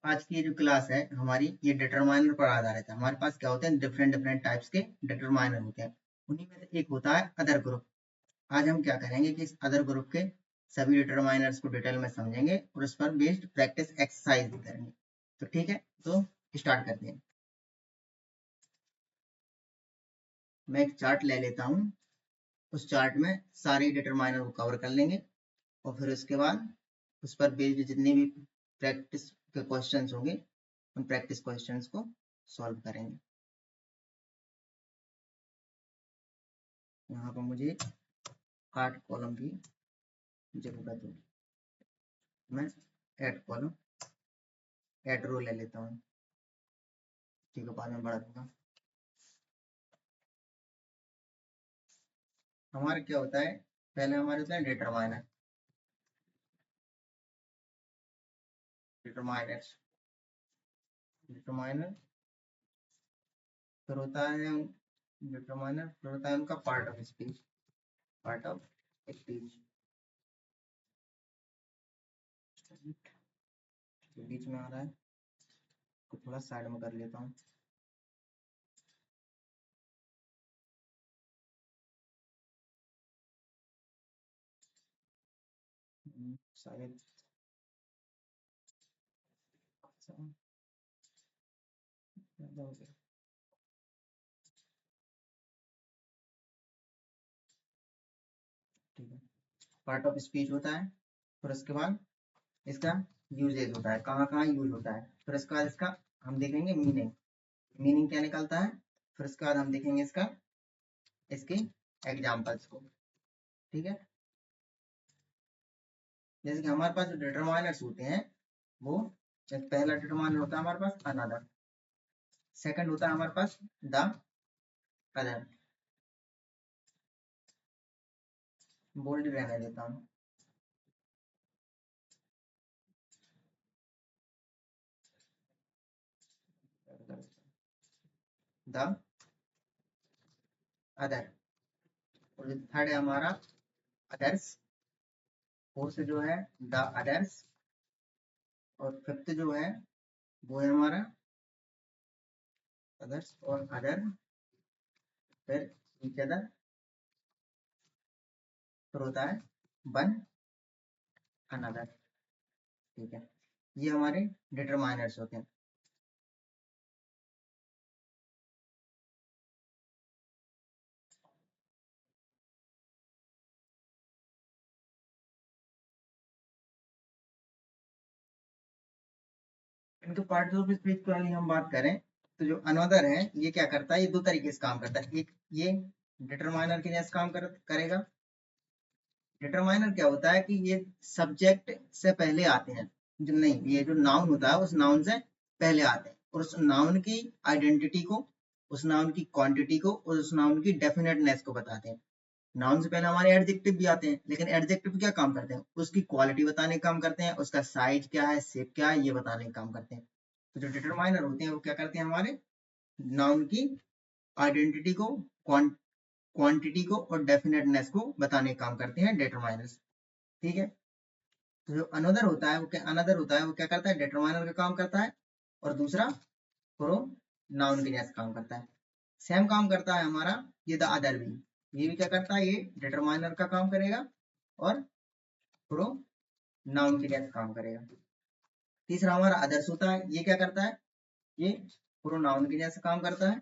आज की ये जो क्लास है हमारी ये डिटरमाइनर पर आधारित है। हमारे पास क्या होते हैं, डिफरेंट डिफरेंट टाइप्स के डिटरमाइनर होते हैं। उन्हीं में से एक होता है अदर ग्रुप। आज हम क्या करेंगे कि इस अदर ग्रुप के सभी डिटरमाइनर्स को डिटेल में समझेंगे और उस पर बेस्ड प्रैक्टिस एक्सरसाइज भी करेंगे। तो ठीक है, तो स्टार्ट करते हैं। मैं एक चार्ट ले लेता हूँ, उस चार्ट में सारे डिटरमाइनर को कवर कर लेंगे और फिर उसके बाद उस पर बेस्ड जितने भी प्रैक्टिस के क्वेश्चंस होंगे उन प्रैक्टिस क्वेश्चंस को सॉल्व करेंगे। यहाँ पर मुझे 8 कॉलम की जरूरत है। मैं 8 कॉलम 8 रो ले लेता हूँ, ठीक है, बाद में बढ़ा दूंगा। हमारे क्या होता है, पहले हमारे होता है डिटरमाइनर। डिटरमाइनर डिटरमाइनर फिर होता है डिटरमाइनर, फिर होता है उनका part of speech. Part of speech बीच में आ रहा है, तो थोड़ा साइड में कर लेता हूँ। शायद ज़्यादा हो गया। ठीक है, पार्ट ऑफ स्पीच होता है। फिर उसके बाद इसका यूजेज होता है, कहाँ कहाँ यूज होता है। फिर उसके बाद इसका हम देखेंगे मीनिंग, मीनिंग क्या निकलता है। फिर उसके बाद हम देखेंगे इसके एग्जाम्पल्स को। ठीक है, जैसे कि हमारे पास जो डिटरमाइनर्स होते हैं वो, पहला डिटरमाइनर होता है हमारे पास अनदर, सेकंड होता है हमारे पास द अदर। बोल्ड रहने देता हूँ। The other. और थर्ड है हमारा अदर्स, फोर्थ जो है द अदर्स, और फिफ्थ जो है वो है हमारा अदर्स और अदर, फिर ईच अदर, फिर होता है वन अनदर। ठीक है, ये हमारे डिटरमाइनर्स होते हैं। इनके पार्ट ऑफ स्पीच की वाली हम बात करें तो जो अनदर है ये क्या करता है, ये दो तरीके से काम करता है। एक ये डिटरमाइनर के जैसे काम करेगा। डिटरमाइनर क्या होता है कि ये सब्जेक्ट से पहले आते हैं, जो नहीं, ये जो नाउन होता है उस नाउन से पहले आते हैं और उस नाउन की आइडेंटिटी को, उस नाउन की क्वांटिटी को और उस नाउन की डेफिनेटनेस को बताते हैं। नाउन से पहले हमारे एडजेक्टिव भी आते हैं, लेकिन एडजेक्टिव क्या काम करते हैं, उसकी क्वालिटी बताने का काम करते हैं, उसका साइज क्या है, शेप क्या है, ये बताने का काम करते हैं। तो जो डिटरमाइनर होते हैं वो क्या करते हैं, हमारे नाउन की आइडेंटिटी को, क्वांटिटी को और डेफिनेटनेस को बताने का काम करते हैं डिटरमाइनर्स। ठीक है, तो जो अनदर होता है वो क्या करता है, डिटरमाइनर का काम करता है, और दूसरा प्रो नाउन के जैसे काम करता है। सेम काम करता है हमारा ये द अदर भी, ये भी क्या करता है, ये डिटरमाइनर का काम करेगा और प्रो नाउन के जैसे काम करेगा। तीसरा हमारा अदर्स होता है, ये क्या करता है, ये प्रोनाउन के जैसे काम करता है,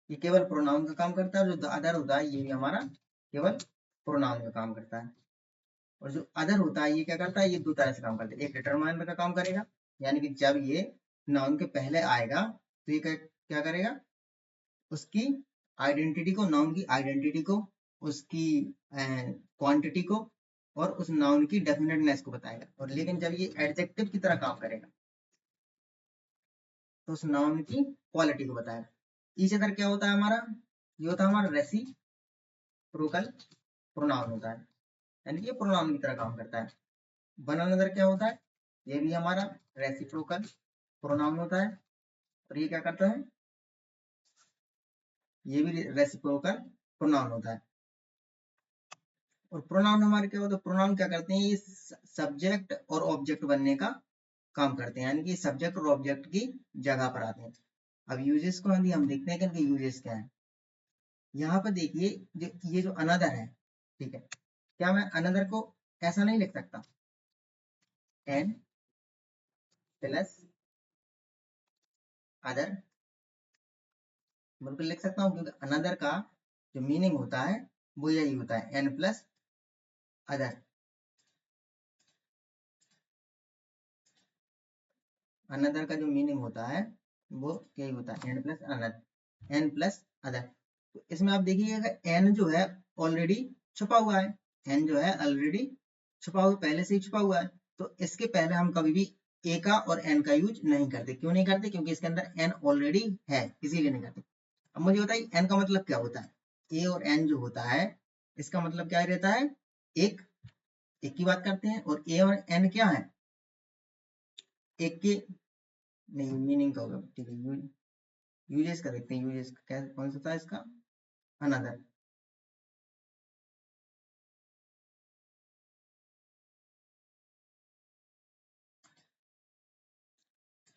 ये केवल प्रोनाउन का काम करता है। जो अदर होता है ये भी हमारा केवल प्रोनाउन का काम करता है। और जो अदर होता है ये क्या करता है, ये दो तरह से काम करता है। एक डिटरमाइनर का काम करेगा, यानी कि जब ये नाउन के पहले आएगा तो ये क्या करेगा, उसकी आइडेंटिटी को, नाउन की आइडेंटिटी को, उसकी क्वांटिटी को और उस नाउन की डेफिनेटनेस को बताएगा। और लेकिन जब ये एडजेक्टिव की तरह काम करेगा तो उस नाउन की क्वालिटी को बताएगा। इसी तरह क्या होता है हमारा, ये होता है हमारा रेसिप्रोकल प्रोनाउन होता है, यानी कि ये प्रोनाउन की तरह काम करता है। वन अनदर क्या होता है, ये भी हमारा रेसिप्रोकल प्रोनाउन होता है, और ये क्या करता है, ये भी रेसिप्रोकल प्रोनाउन होता है। और प्रोनाउन हमारे क्या होता है, प्रोनाउन क्या करते हैं, ये सब्जेक्ट और ऑब्जेक्ट बनने का काम करते हैं, यानी कि सब्जेक्ट और ऑब्जेक्ट की जगह पर आते हैं। अब यूजेस को हम देखते हैं कि इनके यूजेस क्या है। यहाँ पर देखिए ये जो अनदर है, ठीक है, क्या मैं अनदर को ऐसा नहीं लिख सकता, एन प्लस अदर, बिल्कुल लिख सकता हूँ, क्योंकि अनदर का जो मीनिंग होता है वो यही होता है, एन प्लस अदर। अनदर का जो मीनिंग होता है वो यही होता है, N plus another, N plus other. तो इसमें आप देखिएगा एन जो है ऑलरेडी छुपा हुआ है, एन जो है ऑलरेडी छुपा हुआ, पहले से ही छुपा हुआ है। तो इसके पहले हम कभी भी ए का और एन का यूज नहीं करते। क्यों नहीं करते? क्योंकि इसके अंदर एन ऑलरेडी है, इसीलिए नहीं करते। अब मुझे बताइए एन का मतलब क्या होता है। ए और एन जो होता है इसका मतलब क्या रहता है, एक एक की बात करते हैं, और ए और एन क्या है, एक के नहीं, मीनिंग का होगा, ठीक है। यूजेस का देखते हैं, यूजेस क्या कौन सा था इसका, अनदर।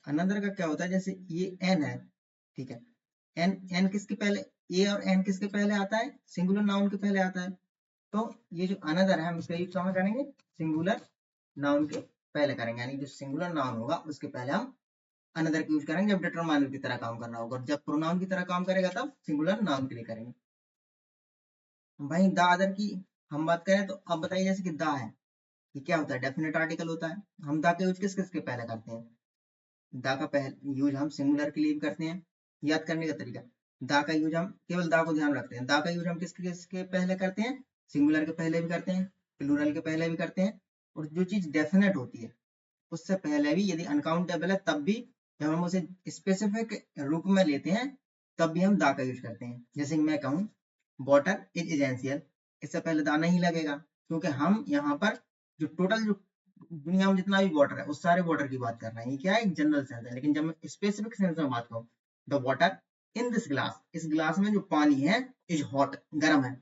अनदर का क्या होता है, जैसे ये एन है, ठीक है, एन एन किसके पहले, ए और एन किसके पहले आता है, सिंगुलर नाउन के पहले आता है। तो ये जो अनदर है हम इसका यूज कहाँ करेंगे, सिंगुलर नाउन के पहले करेंगे, यानी जो सिंगुलर नाउन होगा उसके पहले हम अनदर का यूज करेंगे जब डिटरमाइनर की तरह काम करना होगा, और जब प्रोनाउन की तरह काम करेगा तब सिंगुलर नाउन के लिए करेंगे। भाई द अदर की हम बात करें तो अब बताइए, जैसे कि द है, ये क्या होता है, डेफिनेट आर्टिकल होता है। हम द का यूज किस किस के पहले करते हैं, दा का पहले यूज हम सिंगुलर के लिए भी करते हैं। याद करने का तरीका, दा का यूज हम केवल दा को ध्यान रखते हैं, दा का यूज हम किसके किसके पहले करते हैं, सिंगुलर के पहले भी करते हैं, प्लूरल के पहले भी करते हैं। और जो चीज डेफिनेट होती है उससे पहले भी, यदि अनकाउंटेबल है तब भी, जब हम उसे स्पेसिफिक रूप में लेते हैं तब भी हम दा का यूज करते हैं। जैसे मैं कहूँ वाटर इज एसेंशियल, इससे पहले दा नहीं लगेगा, क्योंकि हम यहाँ पर जो टोटल जो दुनिया में जितना भी वाटर है उस सारे वाटर की बात कर रहे हैं। ये क्या है, एक जनरल सेंस है। लेकिन जब मैं स्पेसिफिक सेंस में बात करूँ, the water in this glass, इस ग्लास में जो पानी है इज हॉट, गर्म है,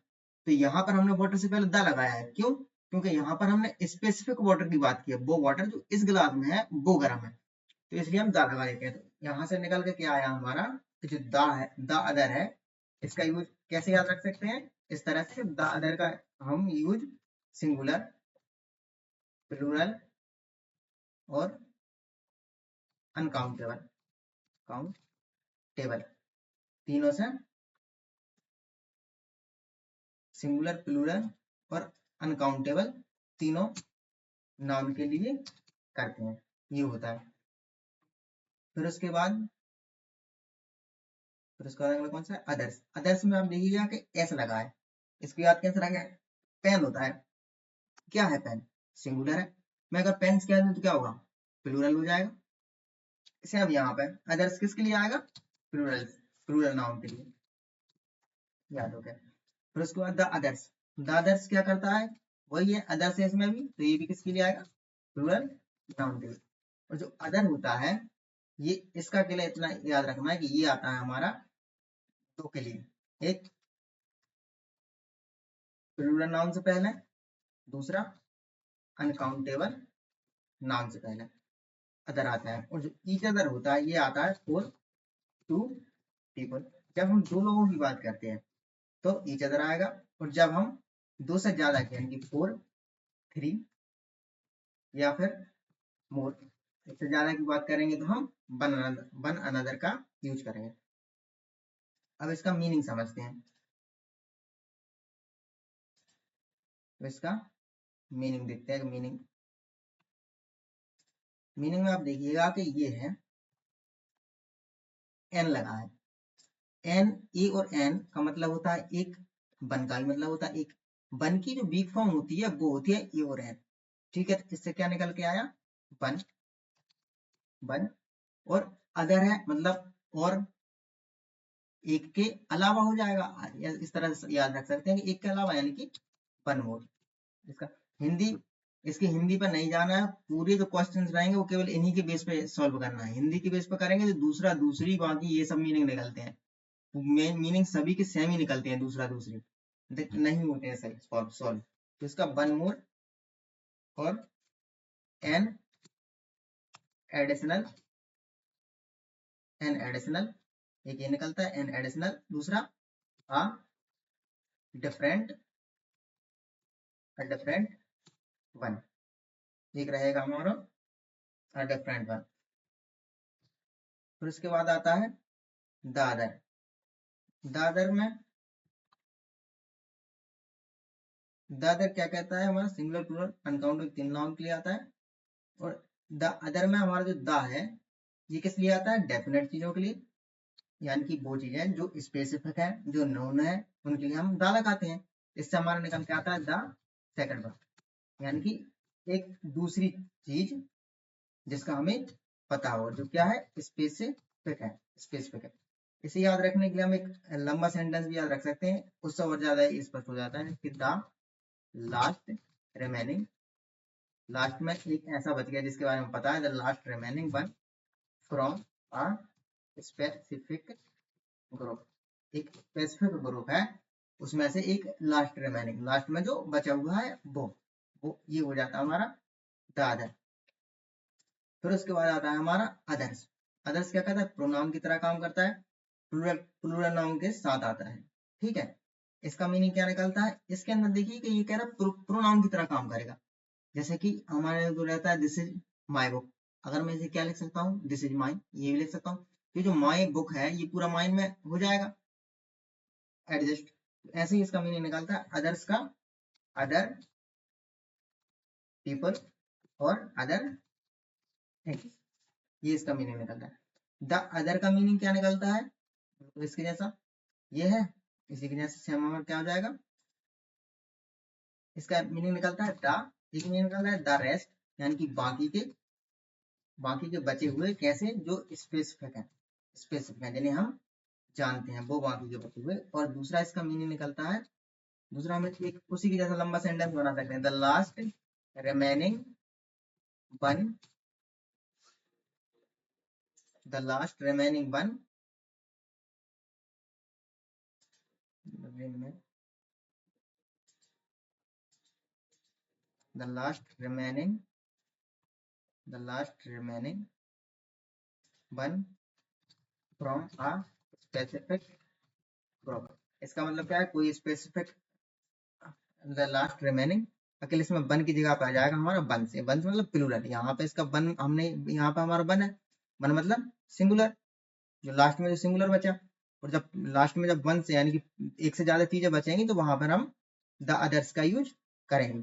तो यहाँ पर हमने वाटर से पहले द लगाया है। क्यों? क्योंकि यहाँ पर हमने स्पेसिफिक वाटर की बात की है, वो वाटर जो इस गिलास में है वो गर्म है, तो इसलिए हम दा लगा देते हैं। तो यहाँ से निकल के क्या आया हमारा, कि जो दा है, दा अदर है, इसका यूज कैसे याद रख सकते हैं, इस तरह से दा अदर का हम यूज सिंगुलर, प्लूरल और अनकाउंटेबल, काउंटेबल, तीनों से, सिंगुलर, प्लूरल और अनकाउंटेबल, तीनों नाउन के लिए करते हैं, ये होता है। फिर उसके बाद अगला कौन सा है, अदर्स। अदर्स में आप देखिएगा कि एस लगा है, इसको याद कैसे रखा है, पेन होता है, क्या है पेन, सिंगुलर है। मैं अगर पेन्स कह दूं तो क्या होगा, प्लूरल हो जाएगा। इसे अब यहाँ पे अदर्स किसके लिए आएगा, प्लूरल, प्लूरल नाउन के लिए, याद हो गया। फिर उसके बाद द अदर्स, द अदर्स क्या करता है, वही है अदर्स है इसमें भी, तो ये भी किसके लिए आएगा, प्लूरल नाउन के लिए। और जो अदर होता है ये, इसका के लिए इतना याद रखना है कि ये आता है हमारा दो के लिए, एक प्लूरल नाउन से पहले, दूसरा अनकाउंटेबल नाउन से पहले अदर आता है। और जो ईच अदर होता है ये आता है फॉर टू पीपल, जब हम दो लोगों की बात करते हैं तो ईच अदर आएगा, और जब हम दो से ज्यादा के, यानी कि फोर, थ्री या फिर मोर, इससे ज्यादा की बात करेंगे तो हम वन अनदर का यूज करेंगे। अब इसका मीनिंग समझते हैं, तो इसका मीनिंग देखते हैं। मीनिंग मीनिंग में आप देखिएगा कि ये है, एन लगा है, एन, ए और एन का मतलब होता है एक, वन का भी मतलब होता है एक। वन की जो वीक फॉर्म होती है वो होती है ए और एन, ठीक है। तो इससे क्या निकल के आया, वन, वन, और अदर है मतलब और एक के अलावा हो जाएगा, इस तरह से याद रख सकते हैं कि एक के अलावा, यानी कि वन मोर। इसका हिंदी, इसकी हिंदी पर नहीं जाना है, पूरे जो क्वेश्चंस रहेंगे वो केवल इन्हीं के बेस पे सॉल्व करना है। हिंदी के बेस पे करेंगे तो दूसरा दूसरी, बाकी ये सब मीनिंग निकलते हैं, मेन मीनिंग सभी के सेम ही निकलते हैं, दूसरा दूसरी नहीं होते हैं सही सॉल्व। तो इसका वन मोर और एन एडिशनल, एन एडिशनल, एक ये निकलता है एन एडिशनल, दूसरा अ डिफरेंट, डिफरेंट वन, एक रहेगा हमारा अ डिफरेंट वन। फिर उसके बाद आता है द अदर। द अदर में द अदर क्या कहता है, हमारा सिंगुलर प्लूरल अनकाउंटेबल तीन नाउन के लिए आता है। और द अदर में हमारा जो द है ये किस लिए आता है, डेफिनेट चीजों के लिए, यानी कि वो चीजें जो स्पेसिफिक है, जो नोन है, उनके लिए हम द लगाते हैं। इससे हमारा निकल के आता है द सेकंड वन, यानी कि एक दूसरी चीज जिसका हमें पता हो, जो क्या है, स्पेसिफिक है, स्पेसिफिक है। इसे याद रखने के लिए हम एक लंबा सेंटेंस भी याद रख सकते हैं, उससे और ज्यादा स्पष्ट हो जाता है कि द लास्ट रिमेनिंग, लास्ट में एक ऐसा बच गया जिसके बारे में पता है, the last remaining one from a specific group, एक स्पेसिफिक ग्रुप है उसमें से एक लास्ट रिमेनिंग, लास्ट में जो बचा हुआ है वो ये हो जाता है हमारा द अदर। फिर उसके बाद आता है हमारा अदर्स। अदर्स क्या करता है, प्रोनाउन की तरह काम करता है, प्लूरल नाउन के साथ आता है। ठीक है, इसका मीनिंग क्या निकलता है, इसके अंदर देखिए कि ये कह रहा है प्रोनाउन की तरह काम करेगा। जैसे कि हमारे जो रहता है दिस इज माई बुक, अगर मैं इसे क्या लिख सकता हूँ, दिस इज माई, ये भी लिख सकता हूँ। ये जो माई बुक है ये पूरा माइंड में हो जाएगा एडजस्ट। ऐसे ही इसका मीनिंग निकलता है अदर्स का, अदर पीपल और अदर थिंग्स, ये इसका मीनिंग निकलता है। द अदर का मीनिंग क्या निकलता है, तो इसके जैसा ये है, इसी के जैसे सेम और क्या हो जाएगा, इसका मीनिंग निकलता है द, एक मीनिंग निकलता है द रेस्ट, यानी कि बाकी के बचे हुए, कैसे, जो स्पेसिफिक है, स्पेसिफिक है जिन्हें हम जानते हैं, वो बाकी के बचे हुए। और दूसरा इसका मीनिंग निकलता है, दूसरा हम एक उसी की जैसा लंबा सेंटेंस बना सकते हैं, the last remaining one, the last remaining one, the last remaining, the last remaining one from a specific group. इसका मतलब क्या है, कोई स्पेसिफिक, द लास्ट रिमेनिंग, अकेले इसमें वन की जगह पे आ जाएगा हमारा वन से, वन से मतलब प्लूरल, यहाँ पे इसका वन हमने, यहाँ पे हमारा वन है, वन मतलब सिंगुलर, जो लास्ट में जो सिंगुलर बचा। और जब लास्ट में जब वन से यानी कि एक से ज्यादा चीजें बचेंगी तो वहां पर हम द अदर्स का यूज करेंगे।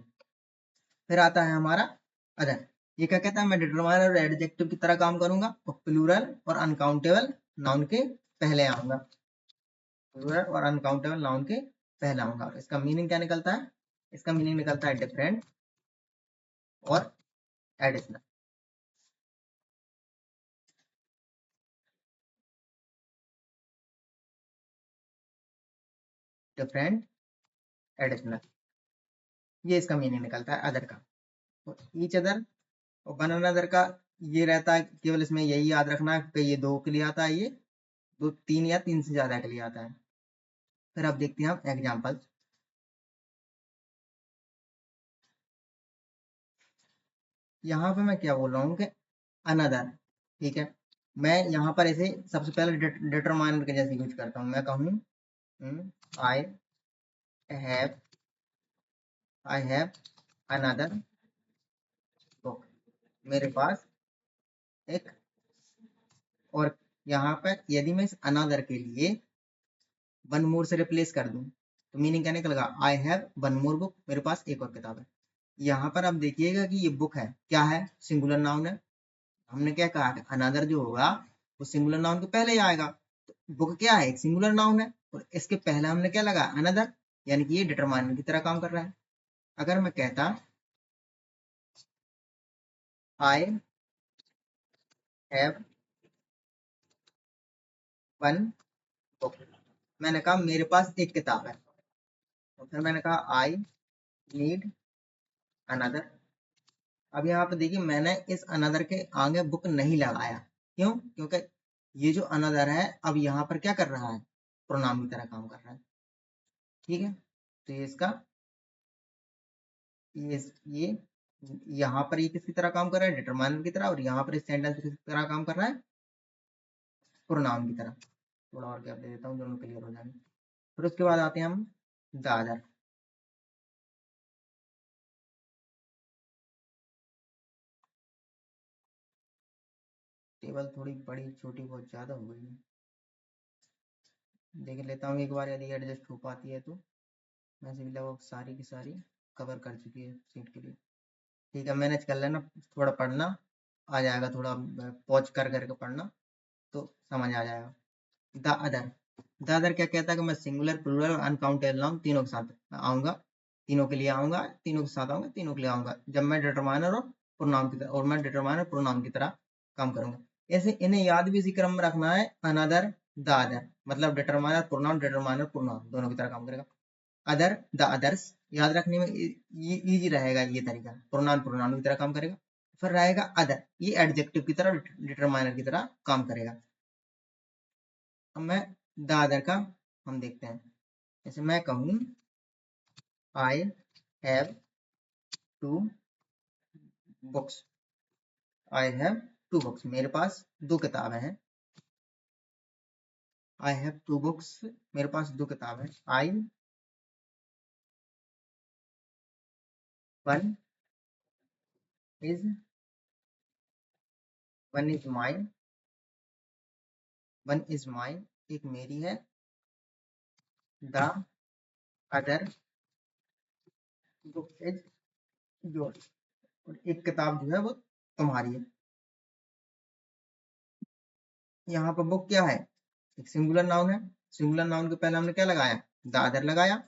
फिर आता है हमारा अदर, ये क्या कहता है, मैं डिटरमाइनर और एडजेक्टिव की तरह काम करूंगा और प्लूरल और अनकाउंटेबल नाउन के पहले आऊंगा, प्लूरल और अनकाउंटेबल नाउन के पहले आऊंगा। इसका मीनिंग क्या निकलता है, इसका मीनिंग निकलता है डिफरेंट और एडिशनल, डिफरेंट एडिशनल, ये इसका मीनिंग निकलता है अदर का। तो ईच अदर और वन अनदर का ये रहता है, केवल इसमें यही याद रखना है कि ये दो के लिए आता है, ये दो, तीन या तीन से ज्यादा के लिए आता है। फिर अब देखते हैं हम एग्जाम्पल। यहाँ पे मैं क्या बोल रहा हूँ कि अनदर, ठीक है, मैं यहाँ पर इसे सबसे पहले डिटरमाइनर के जैसे यूज करता हूँ। मैं कहूँ I have, I have another book, मेरे पास एक, और यहाँ पर यदि मैं इस अनदर के लिए वन मोर से रिप्लेस कर दूं तो मीनिंग क्या निकलेगा, I have one more book, मेरे पास एक और किताब है। यहाँ पर आप देखिएगा कि ये बुक है, क्या है, सिंगुलर नाउन है। हमने क्या कहा कि अनदर जो होगा वो सिंगुलर नाउन के पहले ही आएगा, तो बुक क्या है, एक सिंगुलर नाउन है, और इसके पहले हमने क्या लगा, अनदर, यानी कि ये डिटरमाइनर की तरह काम कर रहा है। अगर मैं कहता आई हैव वन बुक, मैंने कहा मेरे पास एक किताब है, और फिर मैंने कहा आई नीड अनदर। अब यहाँ पे देखिए मैंने इस अनदर के आगे बुक नहीं लगाया, क्यों, क्योंकि ये जो अनदर है अब यहाँ पर क्या कर रहा है, प्रोनाउन की तरह काम कर रहा है। ठीक है, तो ये इसका ये यहाँ पर ये किसकी तरह काम कर रहा है, डिटरमाइनर की तरह, और यहाँ पर इस सेंटेंस किसकी तरह काम कर रहा है, प्रोनाउन की तरह। थोड़ा और गैप दे देता हूँ, दोनों क्लियर हो जाएंगे। फिर उसके बाद आते हैं हम द अदर। टेबल थोड़ी बड़ी छोटी बहुत ज्यादा हो गई है, देख लेता हूँ एक बार, यदि एडजस्ट हो पाती है तो। वैसे भी लगभग सारी की सारी कवर कर चुकी है सीट के लिए। ठीक है, मैनेज कर लेना, थोड़ा पढ़ना आ जाएगा, थोड़ा पॉज कर करके पढ़ना तो समझ आ जाएगा। द अदर, द अदर क्या कहता है कि मैं सिंगुलर, प्लूरल और अनकाउंटेबल नाउन तीनों के साथ आऊंगा, तीनों के लिए आऊंगा, तीनों के साथ आऊंगा, तीनों के लिए आऊंगा, जब मैं डिटरमाइनर और प्रोनाउन की तरह, और मैं डिटरमाइनर प्रोनाउन की तरह काम करूंगा। ऐसे इन्हें याद भी इसी क्रम में रखना है, अनदर, द अदर, मतलब डिटरमाइनर प्रोनाउन, डिटरमाइनर प्रोनाउन दोनों की तरह काम करेगा। अदर, द अदर्स, याद रखने में ये इजी रहेगा, ये तरीका, प्रोनाउन प्रोनाउन की तरह काम करेगा। फिर रहेगा अदर, ये एडजेक्टिव की तरह, डिटरमाइनर की तरह काम करेगा। अब मैं द अदर का हम देखते हैं। जैसे मैं कहूँ I have two books, I have two books, मेरे पास दो किताबें हैं। आई हैव टू बुक्स, मेरे पास दो किताबें हैं। I, one is, one is mine, one is mine, एक मेरी है। The other book is yours, और एक किताब जो है वो तुम्हारी है। यहाँ पर बुक क्या है, एक सिंगुलर नाउन है, सिंगुलर नाउन के पहले हमने क्या लगाया, द अदर लगाया,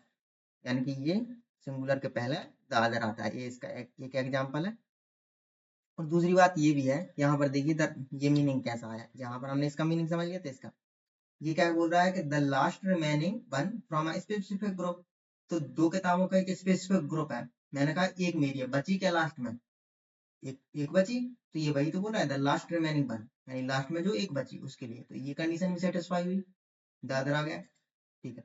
यानी कि ये सिंगुलर के पहले द अदर आता है, ये इसका एक एग्जाम्पल है। और दूसरी बात ये भी है, यहाँ पर देखिए ये मीनिंग कैसा आया, जहां पर हमने इसका मीनिंग समझ लिया था, इसका ये क्या बोल रहा है कि the last remaining one from a specific group, तो दो किताबों का एक स्पेसिफिक ग्रुप है, मैंने कहा एक मेरी है, बची क्या लास्ट में, एक बची, तो ये वही तो बोल रहा है द लास्ट रिमेनिंग वन, यानी लास्ट में जो एक बची उसके लिए, तो ये कंडीशन भी सेटिस्फाई हुई, दादर आ गया। ठीक है,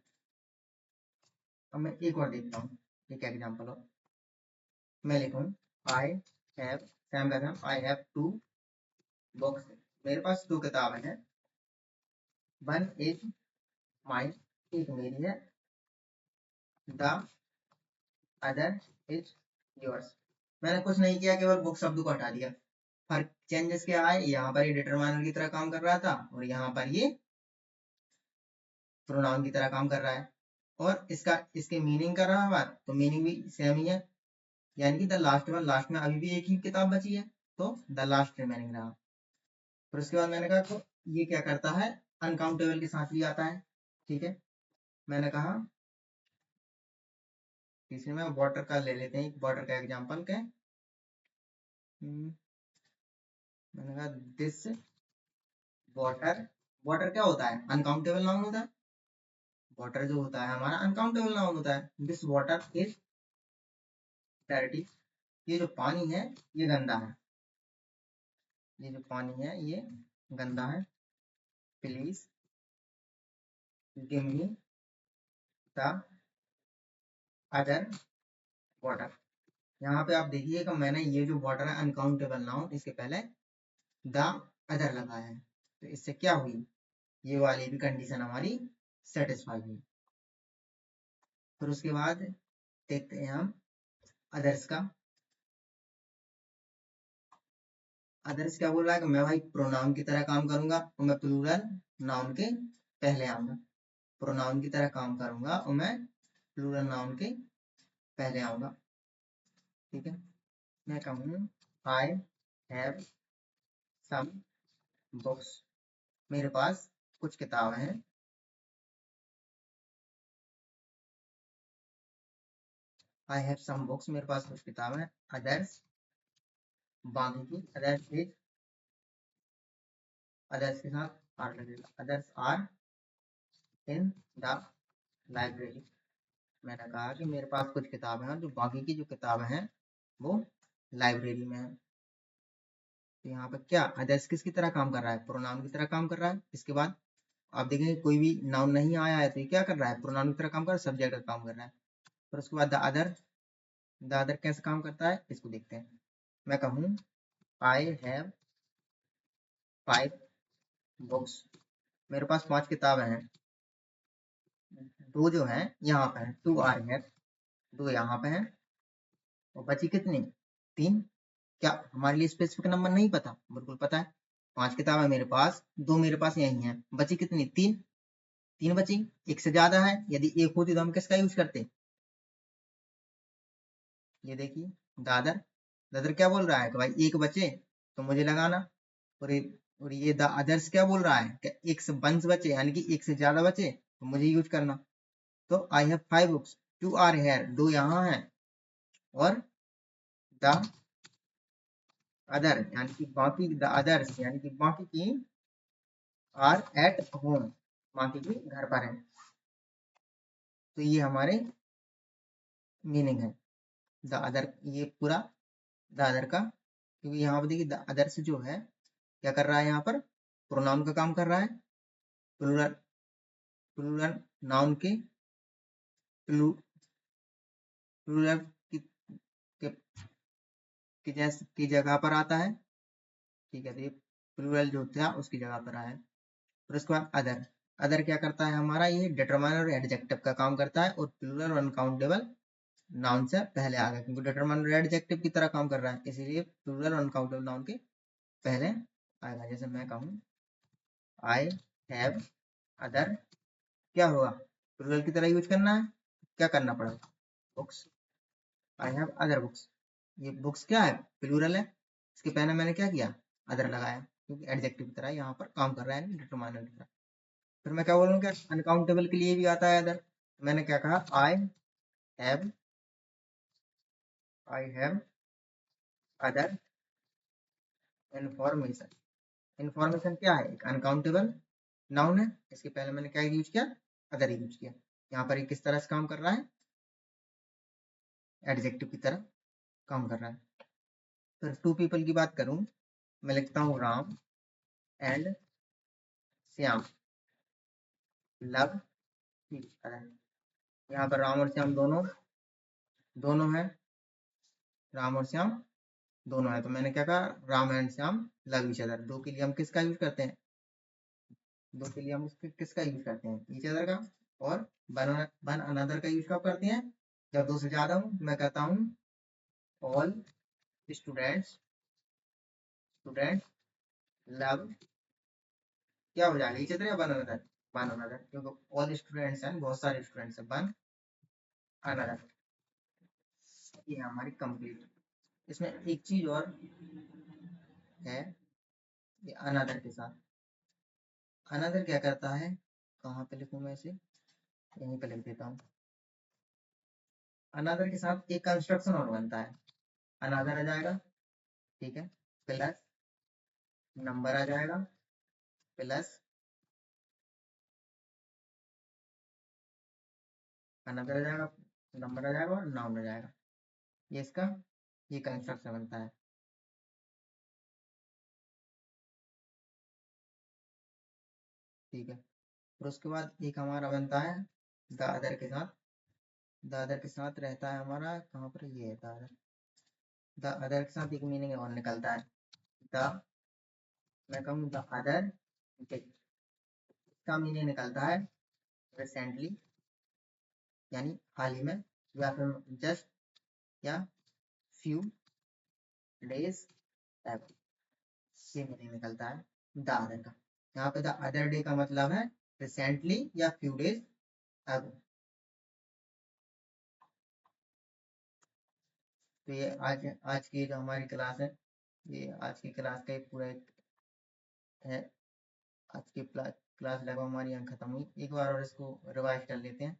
अब मैं एक और देखता हूँ, एक एग्जाम्पल और मैं लिखूँ आई हैव, सैम का आई हैव टू बुक्स, मेरे पास दो किताबें हैं। वन इज माइन, एक मेरी है। द अदर इज योर्स, मैंने कुछ नहीं किया, केवल बुक शब्द को हटा दिया। फर्क चेंजेस क्या आए, यहाँ पर ये डिटरमाइनर की तरह काम कर रहा था, और यहाँ पर ये प्रोनाउन की तरह काम कर रहा है। और इसका, इसके मीनिंग का रहा बात, तो मीनिंग भी सेम ही है, यानी कि द लास्ट वन, लास्ट में अभी भी एक ही किताब बची है, तो द लास्ट रिमेनिंग रहा। फिर उसके बाद मैंने कहा तो ये क्या करता है, अनकाउंटेबल के साथ भी आता है। ठीक है, मैंने कहा तीसरे में वाटर का ले लेते हैं, वाटर का एग्जाम्पल क्या, मैंने कहा दिस वाटर, वाटर क्या होता है, अनकाउंटेबल नाउन होता है, वाटर जो होता है हमारा अनकाउंटेबल नाउन होता है। दिस वाटर इज डर्टी, ये जो पानी है ये गंदा है, ये जो पानी है ये गंदा है। Please give me the other water, यहाँ पे आप देखिएगा मैंने ये जो वाटर है अनकाउंटेबल नाउन, इसके पहले द अदर लगाया है, तो इससे क्या हुई, ये वाली भी कंडीशन हमारी सेटिस्फाई हुई। फिर उसके बाद देखते हैं हम अदर्स का। अदर्स क्या बोल रहा है कि मैं भाई प्रोनाउन की तरह काम करूंगा, और मैं प्लूरल नाउन के पहले आऊंगा, प्रोनाउन की तरह काम करूंगा और मैं प्लूरल नाउन के पहले आऊंगा। ठीक है, मैं कहूँ आई हैव सम बुक्स, मेरे पास कुछ किताबें हैं। आई हैव सम बुक्स, मेरे पास कुछ किताबें हैं। अदर्स, बाकी की, अदर्स इज, अदर्स के साथ आर लगेगा, others are in the library, मैंने कहा कि मेरे पास कुछ किताबें हैं, जो बाकी की जो किताबें हैं वो लाइब्रेरी में है। तो यहाँ पर क्या अदर्स किसकी तरह काम कर रहा है, प्रोनाउन की तरह काम कर रहा है। इसके बाद आप देखेंगे कोई भी नाउन नहीं आया है, तो ये क्या कर रहा है, प्रोनाउन की तरह काम कर रहा है, सब्जेक्ट का काम कर रहा है। फिर उसके बाद द अदर, द अदर कैसे काम करता है इसको देखते हैं। मैं कहूँ आई हैव 5 बुक्स, मेरे पास 5 किताबें हैं, 2 जो हैं यहाँ पे हैं, 2 आर है, 2 यहाँ पे हैं, और बची कितनी 3। क्या हमारे लिए स्पेसिफिक नंबर नहीं पता? बिल्कुल पता है। 5 किताबें मेरे पास, 2 मेरे पास यही हैं, बची कितनी 3, 3 बची। एक से ज्यादा है, यदि एक होती तो हम किसका यूज करते? ये देखिए दादर, दादर क्या बोल रहा है कि भाई एक बचे तो मुझे लगाना, और ये द अदर्स क्या बोल रहा है कि एक से बंस बचे, यानी कि एक से ज्यादा बचे तो मुझे यूज करना। तो I have 5 books, 2 are here, 2 यहाँ है, और द अदर यानी कि बाकी, द अदर्स यानी कि बाकी की आर एट होम, बाकी की घर पर है। तो ये हमारे मीनिंग है द अदर, ये पूरा द अदर का, क्योंकि यहाँ पर देखिए द अदर्स जो है क्या कर रहा है, यहाँ पर प्रोनाउन का काम कर रहा है, प्लूरल, प्लूरल नाउन के प्लूरल के, की जगह पर आता है। ठीक है, तो ये प्लूरल जो था उसकी जगह पर आया है। फिर उसके बाद अदर, अदर क्या करता है हमारा, ये डिटरमाइनर और एडजेक्टिव का काम करता है, और प्लूरल और अनकाउंटेबल नाउन से पहले आ गया, क्योंकि डिटरमाइनर एडजेक्टिव की तरह काम कर रहा है, इसीलिए प्लूरल और अनकाउंटेबल नाउन के पहले आएगा। जैसे मैं कहूँ आई हैव अदर, क्या होगा, प्लूरल की तरह यूज करना है, क्या करना पड़ेगा, books, I have other books. ये बुक्स क्या है, प्लूरल है, इसके पहले मैंने क्या किया, अदर लगाया, क्योंकि एडजेक्टिव की तरह यहाँ पर काम कर रहा है, डिटरमाइनर की तरह। फिर मैं क्या बोलूँगा, अनकाउंटेबल के लिए भी आता है अदर, मैंने क्या कहा, have I have other information. Information क्या है, एक अनकाउंटेबल नाउन है, इसके पहले मैंने क्या यूज किया, अदर यूज किया। यहाँ पर ये किस तरह से काम कर रहा है, एडजेक्टिव की तरह काम कर रहा है। फिर टू पीपल की बात करूं, मैं लिखता हूँ Ram and Shyam love each other. यहाँ पर राम और श्याम दोनों दोनों है, राम और श्याम दोनों है, तो मैंने क्या कहा, Ram and Shyam love each other. दो के लिए हम किसका यूज करते हैं, दो के लिए हम किसका यूज करते हैं, ईच अदर का। और वन अनदर का यूज कब करते हैं, जब दो से ज्यादा हूं, मैं कहता हूँ ऑल स्टूडेंट्स स्टूडेंट लव, क्या हो जाएगा, ईच अदर या वन अनदर, वन अनदर, क्योंकि ऑल स्टूडेंट्स हैं, बहुत सारे स्टूडेंट्स हैं, वन अनदर। ये हमारी कंप्लीट। इसमें एक चीज और है, ये अनदर के साथ, अनदर क्या करता है, कहाँ पे लिखूं मैं इसे, यहीं पे लिख देता हूँ। अनदर के साथ एक कंस्ट्रक्शन और बनता है, अनदर आ जाएगा, ठीक है, प्लस नंबर आ जाएगा, प्लस अनदर आ जाएगा, नंबर आ जाएगा, और नाउन आ जाएगा। ये इसका ये कंस्ट्रक्शन बनता है। ठीक है, फिर उसके बाद एक हमारा बनता है द अदर के साथ, द अदर के साथ रहता है हमारा, कहाँ पर ये है द अदर के साथ एक मीनिंग और निकलता है, द, मैं कहूँ द अदर का मीनिंग निकलता है रिसेंटली, यानी हाल ही में, या फिर जस्ट, या फ्यू डेज एगो, ये मीनिंग निकलता है द अदर का। यहाँ पे द अदर डे का मतलब है रिसेंटली या फ्यू डेज एगो। तो ये आज आज की जो हमारी क्लास है, ये आज की क्लास का एक पूरा एक है, आज की क्लास लगभग हमारी यहाँ खत्म हुई। एक बार और इसको रिवाइज कर लेते हैं।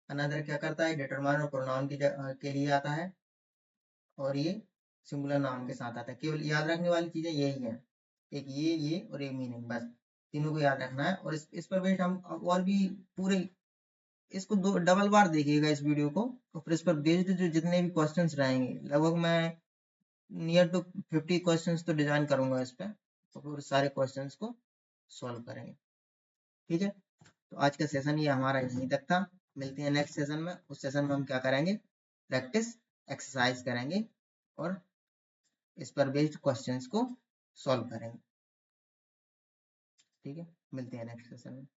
अनदर क्या करता है, डिटरमाइनर और प्रोनाउन के लिए आता है, और ये सिंगुलर नाउन के साथ आता है। केवल याद रखने वाली चीजें यही है, एक ये और एक मीनिंग, बस तीनों को याद रखना है। और इस पर बेस्ड हम और भी पूरे इसको दो डबल बार देखिएगा इस वीडियो को, और फिर इस पर बेस्ड जो जितने भी क्वेश्चंस रहेंगे, लगभग मैं नियर टू 50 क्वेश्चंस तो डिजाइन करूंगा इस पर, तो फिर सारे क्वेश्चंस को सॉल्व करेंगे। ठीक है, तो आज का सेशन ये हमारा यहीं तक था। मिलते हैं नेक्स्ट सेशन में। उस सेशन में हम क्या करेंगे, प्रैक्टिस एक्सरसाइज करेंगे और इस पर बेस्ड क्वेश्चंस को सॉल्व करेंगे। ठीक है, मिलते हैं नेक्स्ट सेशन में।